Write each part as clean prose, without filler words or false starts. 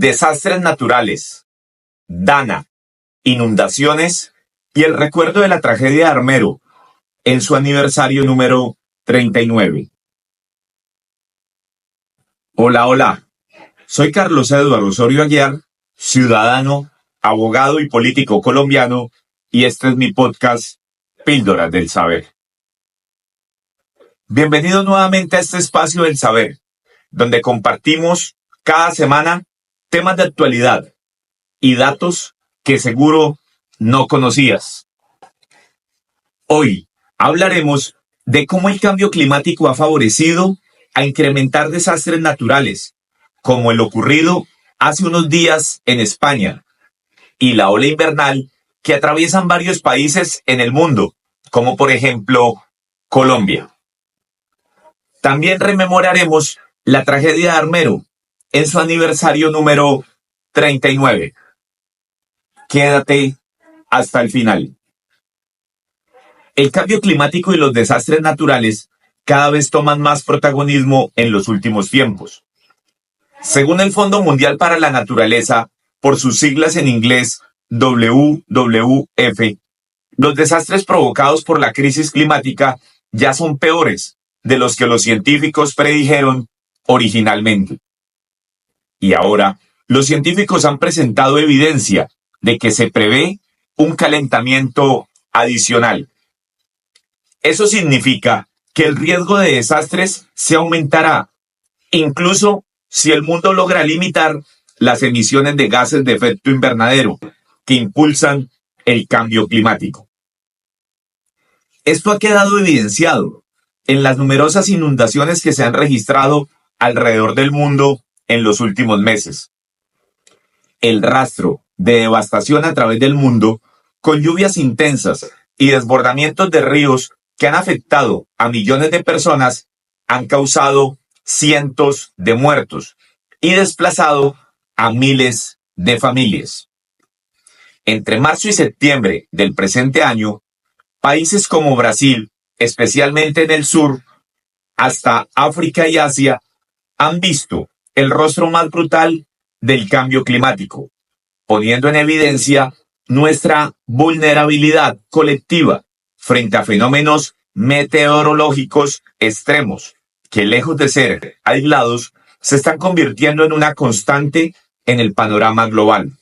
desastres naturales, Dana, inundaciones y el recuerdo de la tragedia de Armero en su aniversario número 39. Hola, soy Carlos Eduardo Osorio Aguiar, ciudadano, abogado y político colombiano, y este es mi podcast Píldoras del Saber. Bienvenidos nuevamente a este espacio del saber, donde compartimos cada semana temas de actualidad y datos que seguro no conocías. Hoy hablaremos de cómo el cambio climático ha favorecido a incrementar desastres naturales, como el ocurrido hace unos días en España, y la ola invernal que atraviesan varios países en el mundo, como por ejemplo Colombia. También rememoraremos la tragedia de Armero en su aniversario número 39. Quédate hasta el final. El cambio climático y los desastres naturales cada vez toman más protagonismo en los últimos tiempos. Según el Fondo Mundial para la Naturaleza, por sus siglas en inglés WWF, los desastres provocados por la crisis climática ya son peores de los que los científicos predijeron originalmente. Y ahora, los científicos han presentado evidencia de que se prevé un calentamiento adicional. Eso significa que el riesgo de desastres se aumentará, incluso si el mundo logra limitar las emisiones de gases de efecto invernadero que impulsan el cambio climático. Esto ha quedado evidenciado en las numerosas inundaciones que se han registrado alrededor del mundo en los últimos meses. El rastro de devastación a través del mundo, con lluvias intensas y desbordamientos de ríos que han afectado a millones de personas, han causado cientos de muertos y desplazado a miles de familias. Entre marzo y septiembre del presente año, países como Brasil, especialmente en el sur, hasta África y Asia, han visto el rostro más brutal del cambio climático, poniendo en evidencia nuestra vulnerabilidad colectiva frente a fenómenos meteorológicos extremos que, lejos de ser aislados, se están convirtiendo en una constante en el panorama global.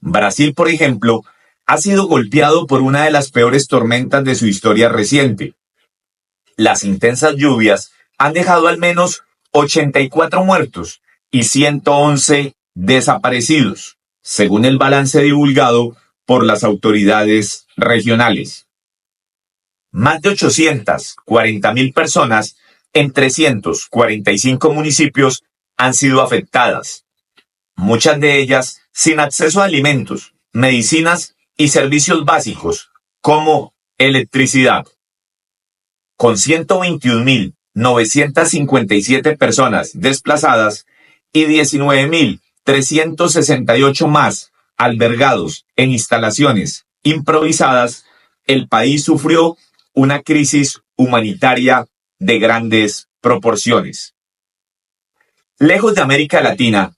Brasil, por ejemplo, ha sido golpeado por una de las peores tormentas de su historia reciente. Las intensas lluvias han dejado al menos 84 muertos y 111 desaparecidos, según el balance divulgado por las autoridades regionales. Más de 840,000 personas en 345 municipios han sido afectadas, muchas de ellas sin acceso a alimentos, medicinas y servicios básicos como electricidad. Con 121,957 personas desplazadas y 19,368 más albergados en instalaciones improvisadas, el país sufrió una crisis humanitaria de grandes proporciones. Lejos de América Latina,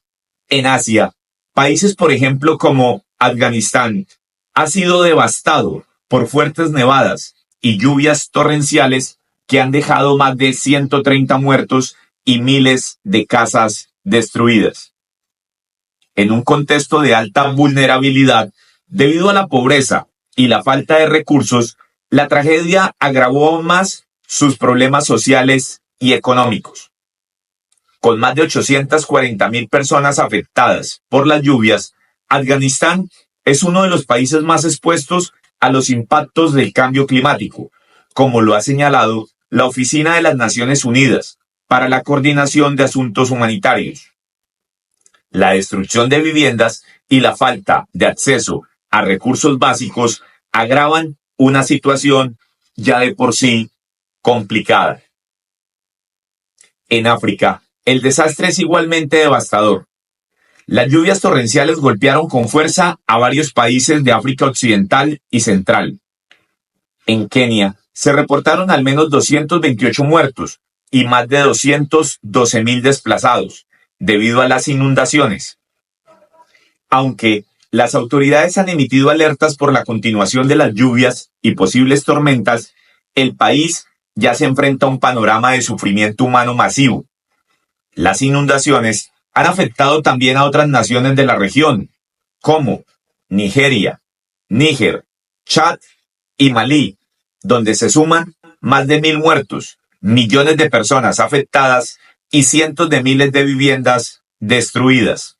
en Asia, países por ejemplo como Afganistán, ha sido devastado por fuertes nevadas y lluvias torrenciales que han dejado más de 130 muertos y miles de casas destruidas. En un contexto de alta vulnerabilidad, debido a la pobreza y la falta de recursos, la tragedia agravó aún más sus problemas sociales y económicos. Con más de 840,000 personas afectadas por las lluvias, Afganistán es uno de los países más expuestos a los impactos del cambio climático, como lo ha señalado la Oficina de las Naciones Unidas para la Coordinación de Asuntos Humanitarios. La destrucción de viviendas y la falta de acceso a recursos básicos agravan una situación ya de por sí complicada. En África, el desastre es igualmente devastador. Las lluvias torrenciales golpearon con fuerza a varios países de África Occidental y Central. En Kenia se reportaron al menos 228 muertos y más de 212,000 desplazados, debido a las inundaciones. Aunque las autoridades han emitido alertas por la continuación de las lluvias y posibles tormentas, el país ya se enfrenta a un panorama de sufrimiento humano masivo. Las inundaciones han afectado también a otras naciones de la región, como Nigeria, Níger, Chad y Malí, donde se suman más de 1.000 muertos, millones de personas afectadas y cientos de miles de viviendas destruidas.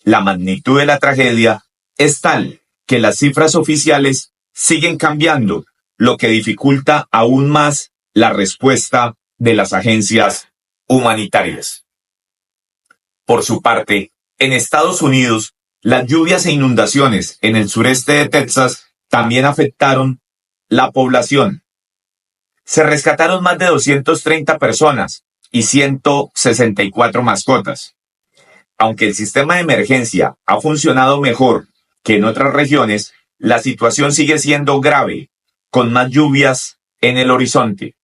La magnitud de la tragedia es tal que las cifras oficiales siguen cambiando, lo que dificulta aún más la respuesta de las agencias humanitarias. Por su parte, en Estados Unidos, las lluvias e inundaciones en el sureste de Texas también afectaron la población. Se rescataron más de 230 personas y 164 mascotas. Aunque el sistema de emergencia ha funcionado mejor que en otras regiones, la situación sigue siendo grave, con más lluvias en el horizonte.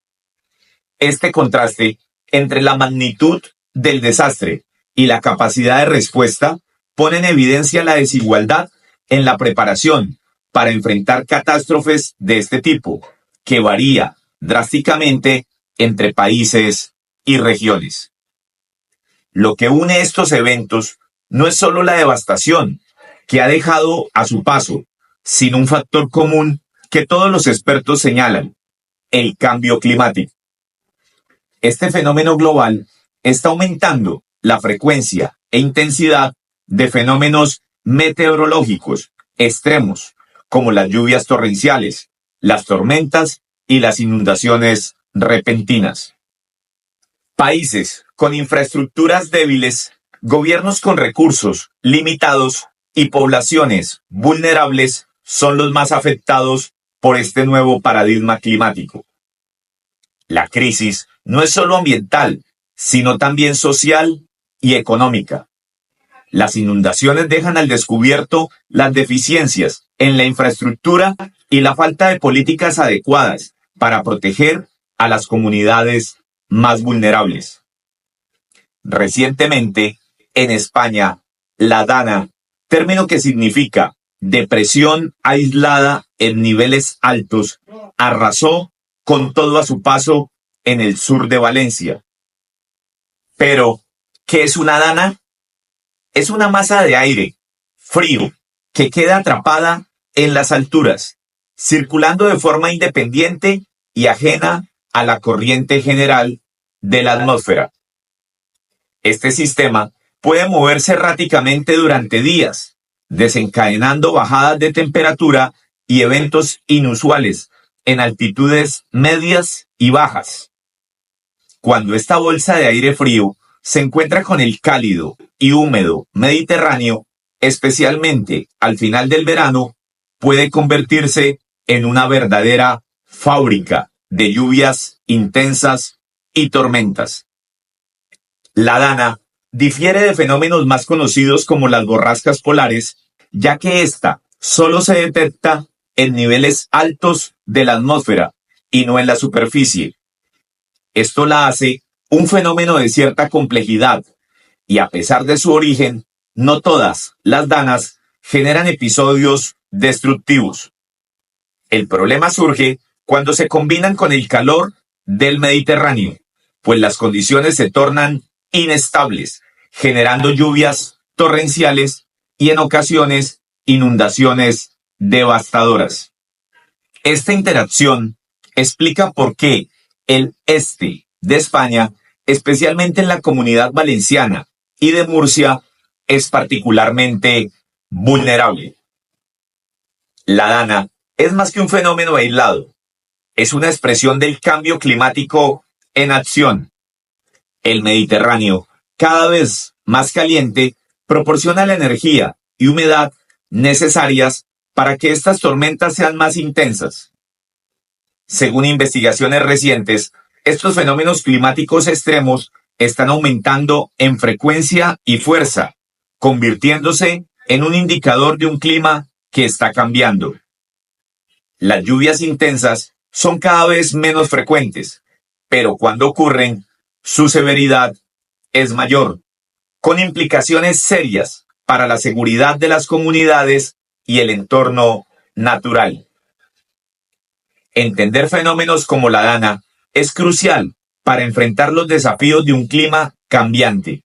Este contraste entre la magnitud del desastre y la capacidad de respuesta pone en evidencia la desigualdad en la preparación para enfrentar catástrofes de este tipo, que varía drásticamente entre países y regiones. Lo que une estos eventos no es solo la devastación que ha dejado a su paso, sino un factor común que todos los expertos señalan: el cambio climático. Este fenómeno global está aumentando la frecuencia e intensidad de fenómenos meteorológicos extremos, como las lluvias torrenciales, las tormentas y las inundaciones repentinas. Países con infraestructuras débiles, gobiernos con recursos limitados y poblaciones vulnerables son los más afectados por este nuevo paradigma climático. La crisis no es solo ambiental, sino también social y económica. Las inundaciones dejan al descubierto las deficiencias en la infraestructura y la falta de políticas adecuadas para proteger a las comunidades más vulnerables. Recientemente, en España, la DANA, término que significa depresión aislada en niveles altos, arrasó con todo a su paso en el sur de Valencia. Pero, ¿qué es una DANA? Es una masa de aire frío que queda atrapada en las alturas, circulando de forma independiente y ajena a la corriente general de la atmósfera. Este sistema puede moverse erráticamente durante días, desencadenando bajadas de temperatura y eventos inusuales en altitudes medias y bajas. Cuando esta bolsa de aire frío se encuentra con el cálido y húmedo Mediterráneo, especialmente al final del verano, puede convertirse en una verdadera fábrica de lluvias intensas y tormentas. La DANA difiere de fenómenos más conocidos como las borrascas polares, ya que ésta solo se detecta en niveles altos de la atmósfera y no en la superficie. Esto la hace un fenómeno de cierta complejidad, y a pesar de su origen, no todas las danas generan episodios destructivos. El problema surge cuando se combinan con el calor del Mediterráneo, pues las condiciones se tornan inestables, generando lluvias torrenciales y en ocasiones inundaciones devastadoras. Esta interacción explica por qué el este de España, especialmente en la Comunidad Valenciana y de Murcia, es particularmente vulnerable. La DANA es más que un fenómeno aislado, es una expresión del cambio climático en acción. El Mediterráneo, cada vez más caliente, proporciona la energía y humedad necesarias para que estas tormentas sean más intensas. Según investigaciones recientes, estos fenómenos climáticos extremos están aumentando en frecuencia y fuerza, convirtiéndose en un indicador de un clima que está cambiando. Las lluvias intensas son cada vez menos frecuentes, pero cuando ocurren, su severidad es mayor. con implicaciones serias para la seguridad de las comunidades y el entorno natural. Entender fenómenos como la dana es crucial para enfrentar los desafíos de un clima cambiante.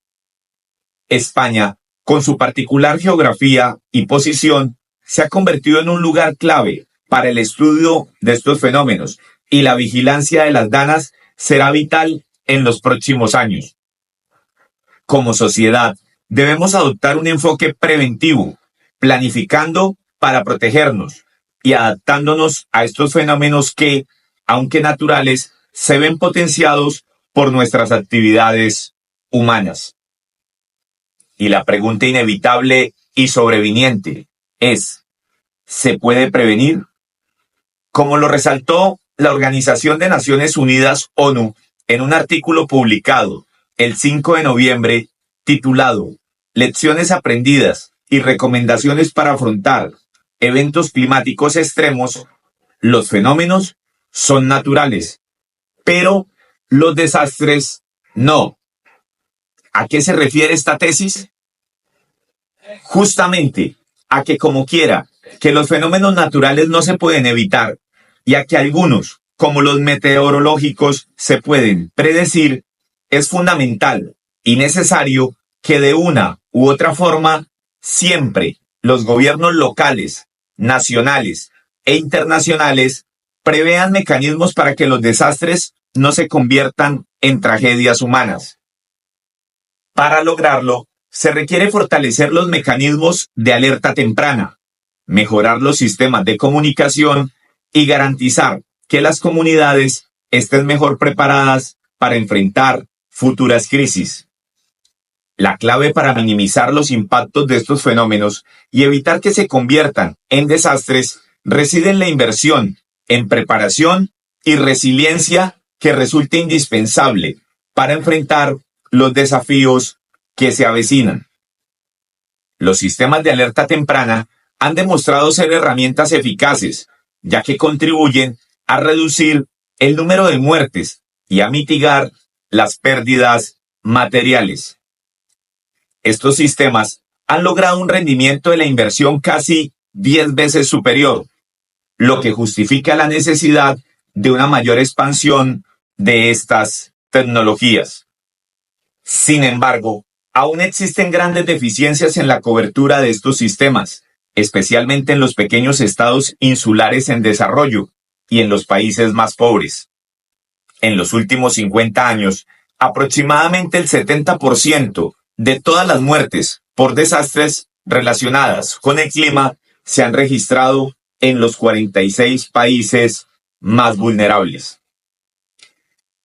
España, con su particular geografía y posición, se ha convertido en un lugar clave para el estudio de estos fenómenos y la vigilancia de las danas será vital en los próximos años. Como sociedad, debemos adoptar un enfoque preventivo, planificando para protegernos y adaptándonos a estos fenómenos que, aunque naturales, se ven potenciados por nuestras actividades humanas. Y la pregunta inevitable y sobreviniente es, ¿se puede prevenir? Como lo resaltó la Organización de Naciones Unidas, ONU, en un artículo publicado el 5 de noviembre, titulado Lecciones aprendidas y recomendaciones para afrontar eventos climáticos extremos, los fenómenos son naturales, pero los desastres no. ¿A qué se refiere esta tesis? Justamente a que como quiera que los fenómenos naturales no se pueden evitar y a que algunos, como los meteorológicos, se pueden predecir, es fundamental y necesario que de una u otra forma siempre los gobiernos locales, nacionales e internacionales prevean mecanismos para que los desastres no se conviertan en tragedias humanas. Para lograrlo, se requiere fortalecer los mecanismos de alerta temprana, mejorar los sistemas de comunicación y garantizar que las comunidades estén mejor preparadas para enfrentar futuras crisis. La clave para minimizar los impactos de estos fenómenos y evitar que se conviertan en desastres reside en la inversión en preparación y resiliencia que resulta indispensable para enfrentar los desafíos que se avecinan. Los sistemas de alerta temprana han demostrado ser herramientas eficaces, ya que contribuyen a reducir el número de muertes y a mitigar las pérdidas materiales. Estos sistemas han logrado un rendimiento de la inversión casi 10 veces superior, lo que justifica la necesidad de una mayor expansión de estas tecnologías. Sin embargo, aún existen grandes deficiencias en la cobertura de estos sistemas, especialmente en los pequeños estados insulares en desarrollo y en los países más pobres. En los últimos 50 años, aproximadamente el 70% de todas las muertes por desastres relacionadas con el clima se han registrado en los 46 países más vulnerables.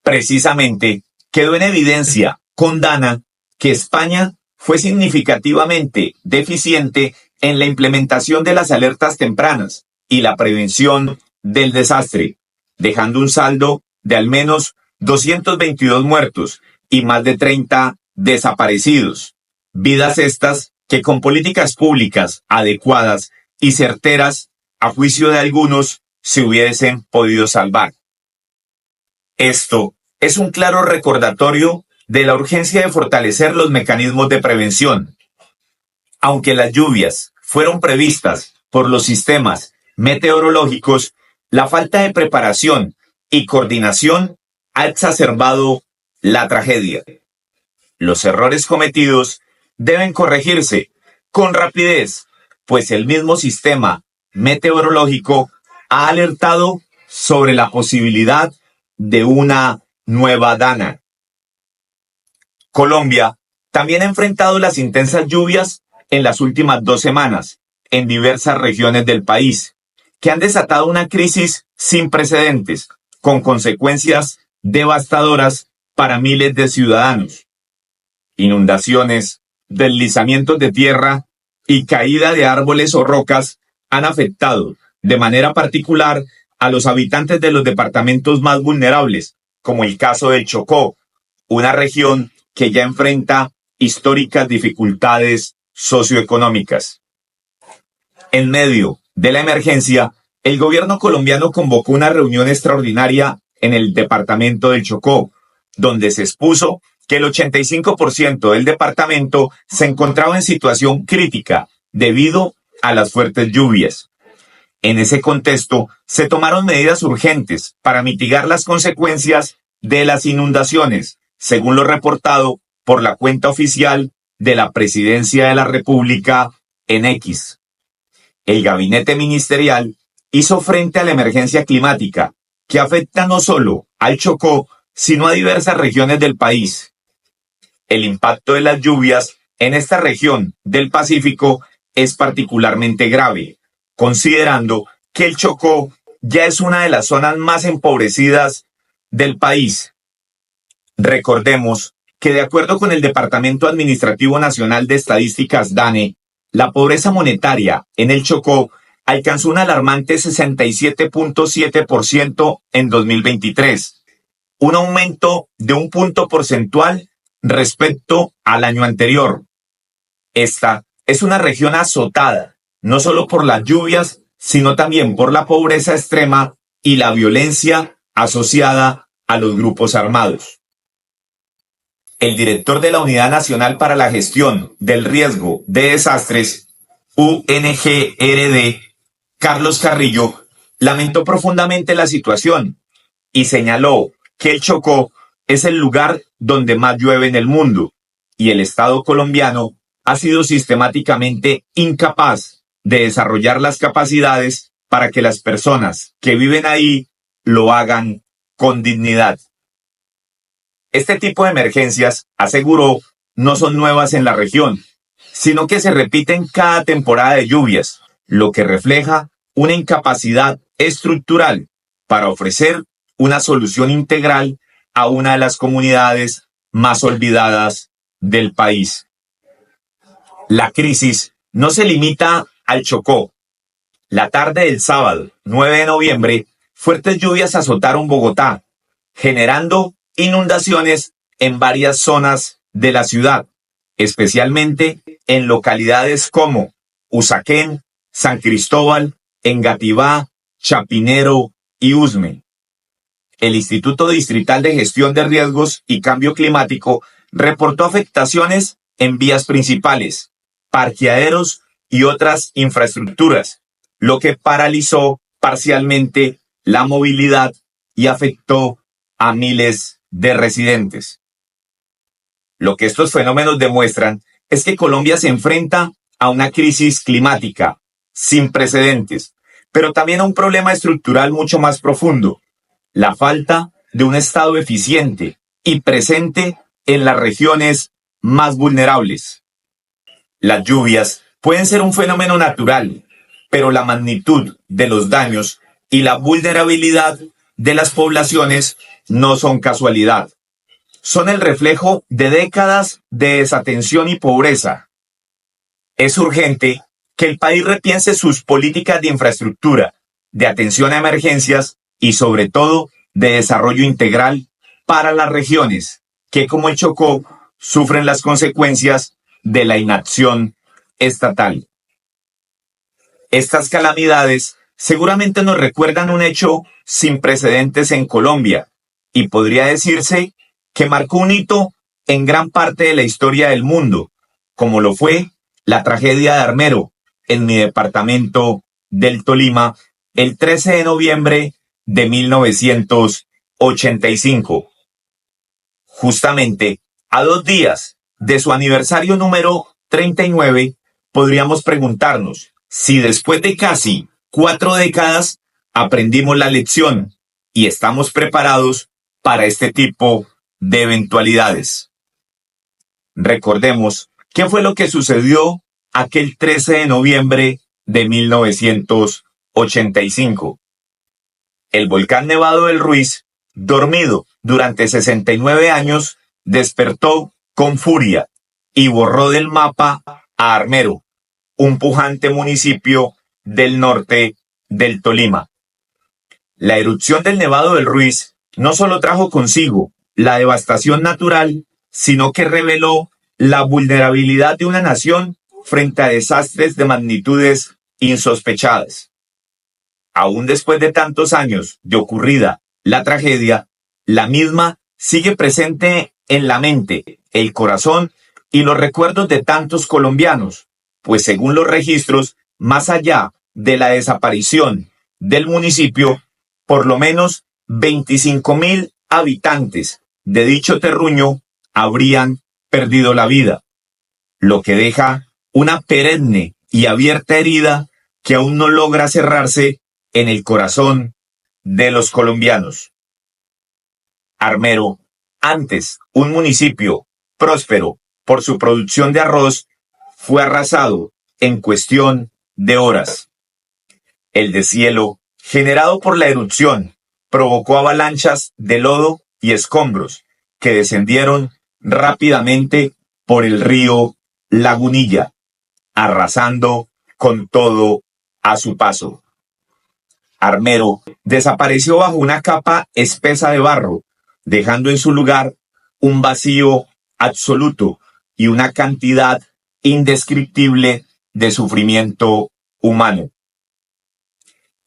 Precisamente, quedó en evidencia con Dana que España fue significativamente deficiente en la implementación de las alertas tempranas y la prevención del desastre, dejando un saldo de al menos 222 muertos y más de 30 desaparecidos. Vidas estas que con políticas públicas adecuadas y certeras, a juicio de algunos, se hubiesen podido salvar. Esto es un claro recordatorio de la urgencia de fortalecer los mecanismos de prevención. Aunque las lluvias fueron previstas por los sistemas meteorológicos, la falta de preparación y coordinación ha exacerbado la tragedia. Los errores cometidos deben corregirse con rapidez, pues el mismo sistema meteorológico ha alertado sobre la posibilidad de una nueva dana. Colombia también ha enfrentado las intensas lluvias en las últimas 2 semanas en diversas regiones del país, que han desatado una crisis sin precedentes, con consecuencias devastadoras para miles de ciudadanos. Inundaciones, deslizamientos de tierra y caída de árboles o rocas han afectado de manera particular a los habitantes de los departamentos más vulnerables, como el caso del Chocó, una región que ya enfrenta históricas dificultades socioeconómicas. En medio de la emergencia, el gobierno colombiano convocó una reunión extraordinaria en el departamento del Chocó, donde se expuso que el 85% del departamento se encontraba en situación crítica debido a las fuertes lluvias. En ese contexto, se tomaron medidas urgentes para mitigar las consecuencias de las inundaciones, según lo reportado por la cuenta oficial de la Presidencia de la República en X. El gabinete ministerial hizo frente a la emergencia climática, que afecta no solo al Chocó, sino a diversas regiones del país. El impacto de las lluvias en esta región del Pacífico es particularmente grave, considerando que el Chocó ya es una de las zonas más empobrecidas del país. Recordemos que de acuerdo con el Departamento Administrativo Nacional de Estadísticas DANE, la pobreza monetaria en el Chocó alcanzó un alarmante 67.7% en 2023, un aumento de un punto porcentual respecto al año anterior. Esta es una región azotada, no solo por las lluvias, sino también por la pobreza extrema y la violencia asociada a los grupos armados. El director de la Unidad Nacional para la Gestión del Riesgo de Desastres, UNGRD, Carlos Carrillo, lamentó profundamente la situación y señaló que el Chocó es el lugar donde más llueve en el mundo y el Estado colombiano ha sido sistemáticamente incapaz de desarrollar las capacidades para que las personas que viven ahí lo hagan con dignidad. Este tipo de emergencias, aseguró, no son nuevas en la región, sino que se repiten cada temporada de lluvias, lo que refleja una incapacidad estructural para ofrecer una solución integral a una de las comunidades más olvidadas del país. La crisis no se limita al Chocó. La tarde del sábado, 9 de noviembre, fuertes lluvias azotaron Bogotá, generando inundaciones en varias zonas de la ciudad, especialmente en localidades como Usaquén, San Cristóbal, Engativá, Chapinero y Usme. El Instituto Distrital de Gestión de Riesgos y Cambio Climático reportó afectaciones en vías principales, parqueaderos y otras infraestructuras, lo que paralizó parcialmente la movilidad y afectó a miles de residentes. Lo que estos fenómenos demuestran es que Colombia se enfrenta a una crisis climática sin precedentes, pero también a un problema estructural mucho más profundo: la falta de un Estado eficiente y presente en las regiones más vulnerables. Las lluvias pueden ser un fenómeno natural, pero la magnitud de los daños y la vulnerabilidad de las poblaciones no son casualidad. Son el reflejo de décadas de desatención y pobreza. Es urgente que el país repiense sus políticas de infraestructura, de atención a emergencias y sobre todo de desarrollo integral para las regiones que, como el Chocó, sufren las consecuencias de la inacción estatal. Estas calamidades seguramente nos recuerdan un hecho sin precedentes en Colombia y podría decirse que marcó un hito en gran parte de la historia del mundo, como lo fue la tragedia de Armero en mi departamento del Tolima el 13 de noviembre de 1985. Justamente a 2 días de su aniversario número 39, podríamos preguntarnos si después de casi 4 décadas aprendimos la lección y estamos preparados para este tipo de eventualidades. Recordemos qué fue lo que sucedió aquel 13 de noviembre de 1985. El volcán Nevado del Ruiz, dormido durante 69 años, despertó con furia y borró del mapa a Armero, un pujante municipio del norte del Tolima. La erupción del Nevado del Ruiz no solo trajo consigo la devastación natural, sino que reveló la vulnerabilidad de una nación frente a desastres de magnitudes insospechadas. Aún después de tantos años de ocurrida la tragedia, la misma sigue presente en la mente, el corazón y los recuerdos de tantos colombianos, pues según los registros, más allá de la desaparición del municipio, por lo menos 25.000 habitantes de dicho terruño habrían perdido la vida, lo que deja una perenne y abierta herida que aún no logra cerrarse en el corazón de los colombianos. Armero, antes un municipio próspero por su producción de arroz, fue arrasado en cuestión de horas. El deshielo, generado por la erupción, provocó avalanchas de lodo y escombros que descendieron rápidamente por el río Lagunilla, arrasando con todo a su paso. Armero desapareció bajo una capa espesa de barro, dejando en su lugar un vacío absoluto y una cantidad indescriptible de sufrimiento humano.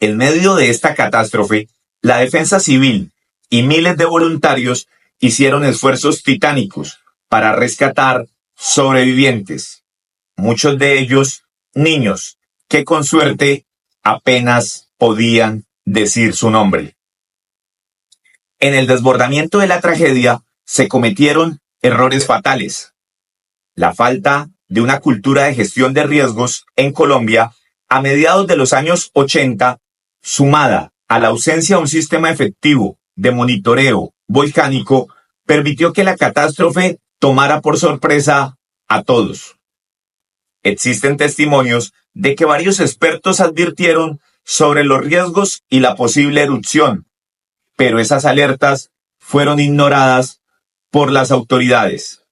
En medio de esta catástrofe, la defensa civil y miles de voluntarios hicieron esfuerzos titánicos para rescatar sobrevivientes, muchos de ellos niños que con suerte apenas podían decir su nombre. En el desbordamiento de la tragedia se cometieron errores fatales. La falta de una cultura de gestión de riesgos en Colombia a mediados de los años 80, sumada a la ausencia de un sistema efectivo de monitoreo volcánico, permitió que la catástrofe tomara por sorpresa a todos. Existen testimonios de que varios expertos advirtieron sobre los riesgos y la posible erupción, pero esas alertas fueron ignoradas por las autoridades.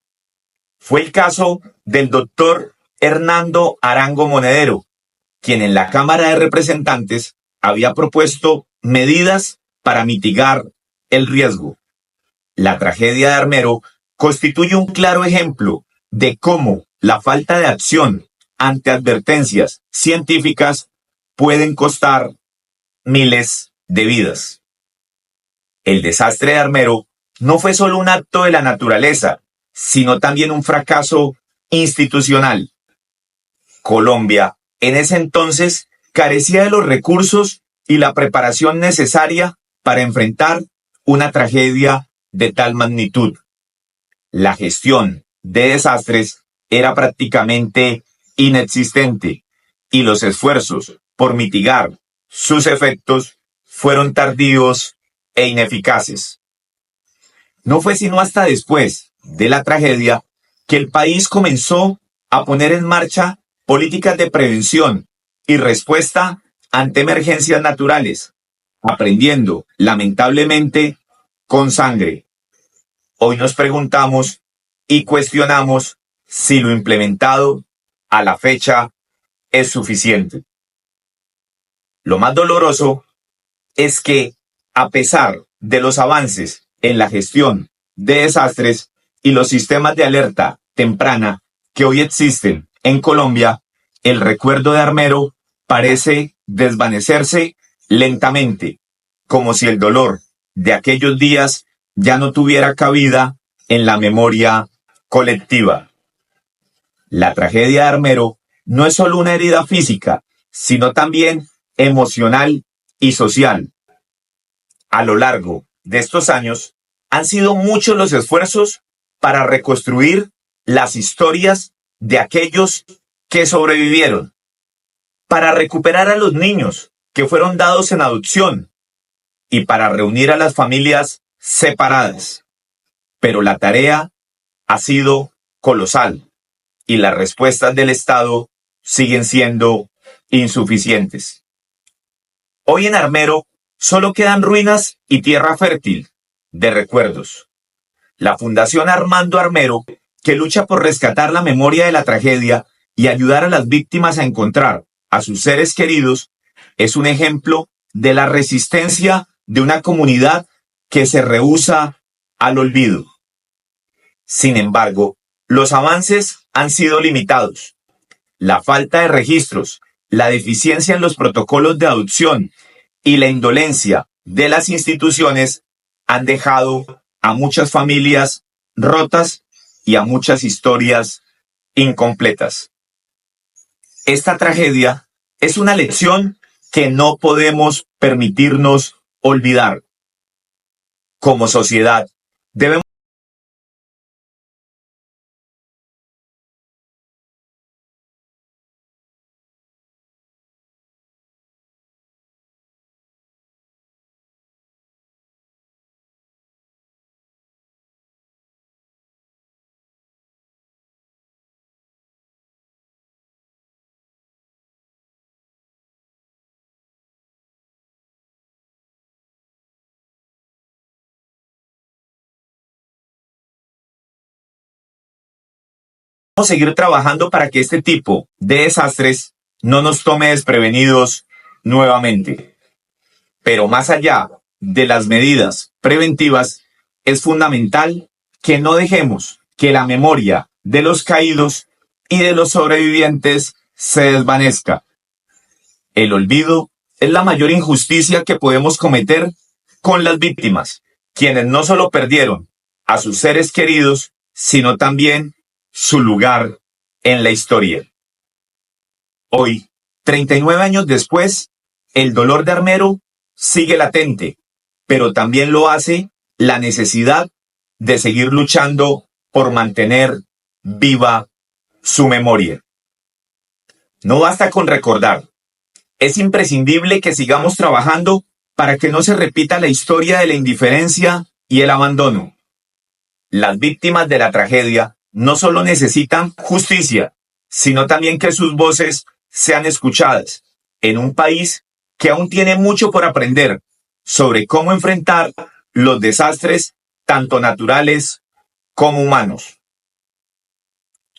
Fue el caso del doctor Hernando Arango Monedero, quien en la Cámara de Representantes había propuesto medidas para mitigar el riesgo. La tragedia de Armero constituye un claro ejemplo de cómo la falta de acción ante advertencias científicas pueden costar miles de vidas. El desastre de Armero no fue solo un acto de la naturaleza, sino también un fracaso institucional. Colombia, en ese entonces, carecía de los recursos y la preparación necesaria para enfrentar una tragedia de tal magnitud. La gestión de desastres era prácticamente inexistente y los esfuerzos por mitigar sus efectos fueron tardíos e ineficaces. No fue sino hasta después de la tragedia que el país comenzó a poner en marcha políticas de prevención y respuesta ante emergencias naturales, aprendiendo, lamentablemente, con sangre. Hoy nos preguntamos y cuestionamos si lo implementado a la fecha es suficiente. Lo más doloroso es que, a pesar de los avances en la gestión de desastres y los sistemas de alerta temprana que hoy existen en Colombia, el recuerdo de Armero parece desvanecerse lentamente, como si el dolor de aquellos días ya no tuviera cabida en la memoria colectiva. La tragedia de Armero no es solo una herida física, sino también emocional y social. A lo largo de estos años, han sido muchos los esfuerzos para reconstruir las historias de aquellos que sobrevivieron, para recuperar a los niños que fueron dados en adopción y para reunir a las familias separadas. Pero la tarea ha sido colosal y las respuestas del Estado siguen siendo insuficientes. Hoy en Armero solo quedan ruinas y tierra fértil de recuerdos. La Fundación Armando Armero, que lucha por rescatar la memoria de la tragedia y ayudar a las víctimas a encontrar a sus seres queridos, es un ejemplo de la resistencia de una comunidad que se rehúsa al olvido. Sin embargo, los avances han sido limitados. La falta de registros, la deficiencia en los protocolos de adopción y la indolencia de las instituciones han dejado a muchas familias rotas y a muchas historias incompletas. Esta tragedia es una lección que no podemos permitirnos olvidar. Como sociedad, debemos seguir trabajando para que este tipo de desastres no nos tome desprevenidos nuevamente. Pero más allá de las medidas preventivas, es fundamental que no dejemos que la memoria de los caídos y de los sobrevivientes se desvanezca. El olvido es la mayor injusticia que podemos cometer con las víctimas, quienes no solo perdieron a sus seres queridos, sino también su lugar en la historia. Hoy, 39 años después, el dolor de Armero sigue latente, pero también lo hace la necesidad de seguir luchando por mantener viva su memoria. No basta con recordar, es imprescindible que sigamos trabajando para que no se repita la historia de la indiferencia y el abandono. Las víctimas de la tragedia no solo necesitan justicia, sino también que sus voces sean escuchadas en un país que aún tiene mucho por aprender sobre cómo enfrentar los desastres tanto naturales como humanos.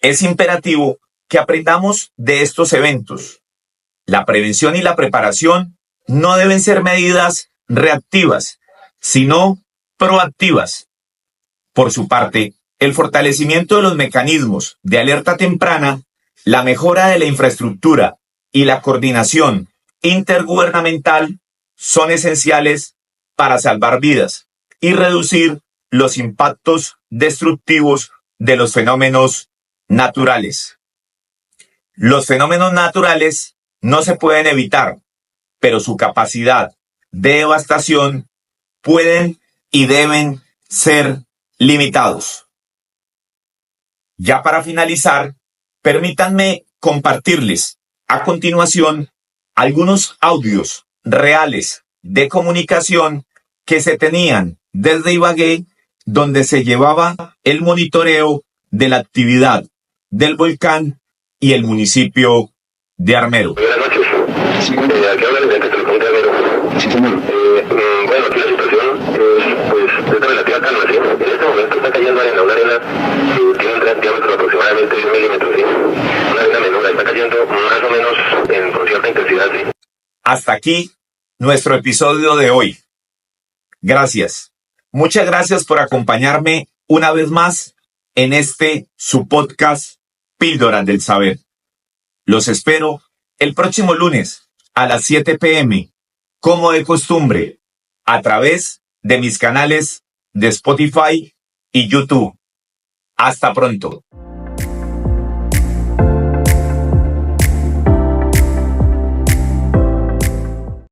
Es imperativo que aprendamos de estos eventos. La prevención y la preparación no deben ser medidas reactivas, sino proactivas. Por su parte, el fortalecimiento de los mecanismos de alerta temprana, la mejora de la infraestructura y la coordinación intergubernamental son esenciales para salvar vidas y reducir los impactos destructivos de los fenómenos naturales. Los fenómenos naturales no se pueden evitar, pero su capacidad de devastación pueden y deben ser limitados. Ya para finalizar, permítanme compartirles a continuación algunos audios reales de comunicación que se tenían desde Ibagué, donde se llevaba el monitoreo de la actividad del volcán y el municipio de Armero. Buenas noches. Sí, aquí habla el presidente Telecom de Armero. Sí, señor. Bueno, aquí la situación es de relativa calma, ¿sí? En este momento está cayendo arena, una arena que tiene un diámetro de aproximadamente 10 milímetros, ¿sí? Una arena menuda, está cayendo más o menos con cierta intensidad, ¿sí? Hasta aquí nuestro episodio de hoy. Gracias. Muchas gracias por acompañarme una vez más en su podcast Píldoras del Saber. Los espero el próximo lunes a las 7 p.m., como de costumbre, a través de mis canales de Spotify y YouTube. Hasta pronto.